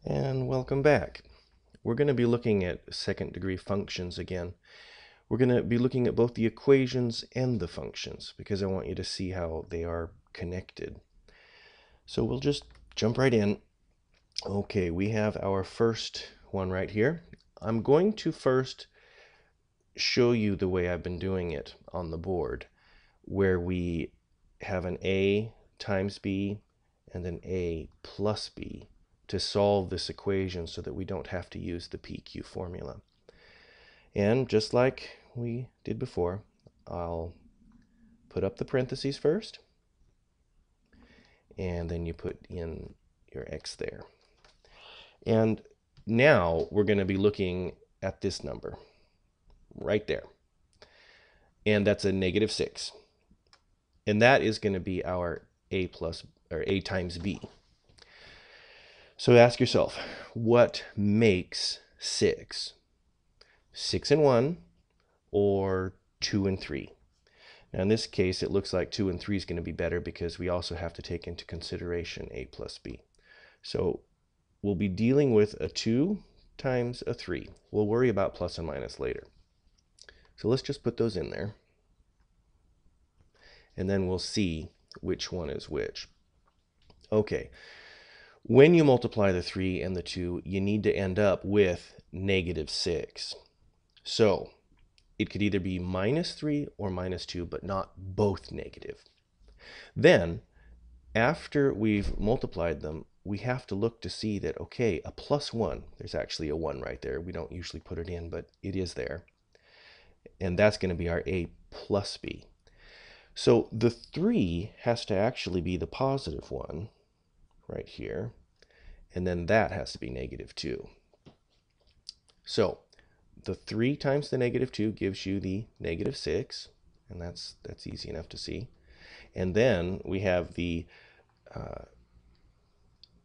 And welcome back. We're going to be looking at second degree functions again. We're going to be looking at both the equations and the functions because I want you to see how they are connected. So we'll just jump right in. Okay, we have our first one right here. I'm going to first show you the way I've been doing it on the board, where we have an a times b and an a plus b to solve this equation so that we don't have to use the PQ formula. And just like we did before, I'll put up the parentheses first, and then you put in your x there. And now we're going to be looking at this number right there. And that's a -6. And that is going to be our a times b. So ask yourself, what makes 6? 6 and 1 or 2 and 3? Now in this case, it looks like 2 and 3 is going to be better because we also have to take into consideration a plus b. So we'll be dealing with a 2 times a 3. We'll worry about plus and minus later. So let's just put those in there. And then we'll see which one is which. Okay. When you multiply the 3 and the 2, you need to end up with -6. So it could either be -3 or -2, but not both negative. Then, after we've multiplied them, we have to look to see that, okay, a +1, there's actually a 1 right there. We don't usually put it in, but it is there. And that's going to be our a plus b. So the 3 has to actually be the positive one right here, and then that has to be -2. So the 3 times the -2 gives you the -6, and that's easy enough to see. And then we have the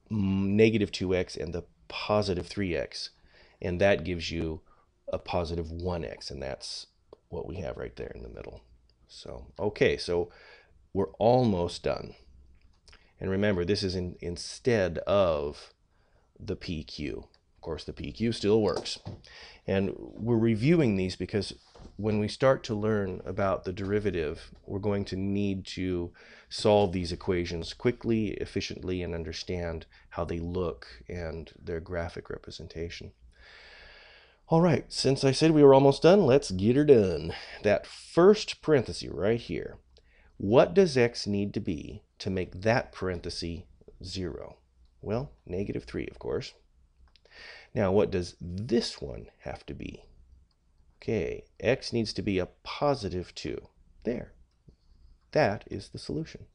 -2x and the positive 3x, and that gives you a positive 1x, and that's what we have right there in the middle. So okay, so we're almost done. And remember, this is instead of the PQ. Of course, the PQ still works. And we're reviewing these because when we start to learn about the derivative, we're going to need to solve these equations quickly, efficiently, and understand how they look and their graphic representation. All right, since I said we were almost done, let's get her done. That first parenthesis right here, what does x need to be to make that parenthesis 0? Well, -3, of course. Now, what does this one have to be? Okay, x needs to be a +2. There. That is the solution.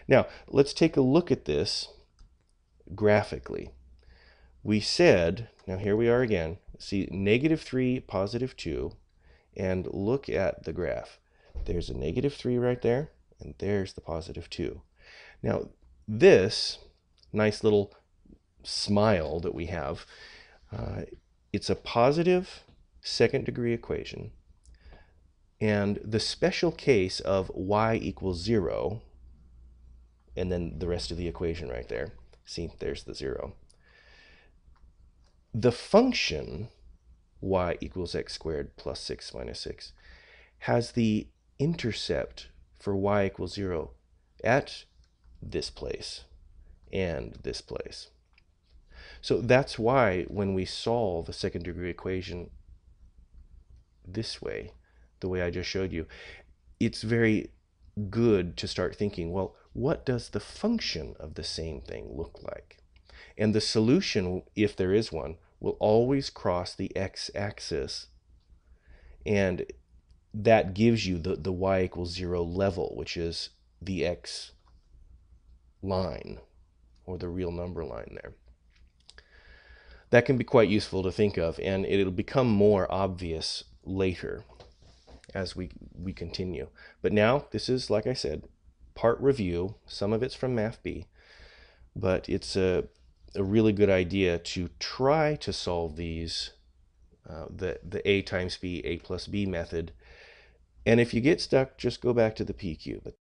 Now, let's take a look at this graphically. We said, now here we are again, see -3, +2, and look at the graph. There's a -3 right there, and there's the +2. Now, this nice little smile that we have, it's a positive second degree equation, and the special case of y equals 0, and then the rest of the equation right there. See, there's the 0. The function y equals x squared plus 6 minus 6 has the intercept for y equals 0 at this place and this place. So that's why when we solve a second degree equation this way, the way I just showed you, it's very good to start thinking, well, what does the function of the same thing look like? And the solution, if there is one, will always cross the x-axis, and that gives you the y equals 0 level, which is the x line, or the real number line there. That can be quite useful to think of, and it'll become more obvious later as we continue. But now, this is, like I said, part review. Some of it's from Math B, but it's a really good idea to try to solve these, the a times b, a plus b method. And if you get stuck, just go back to the PQ. But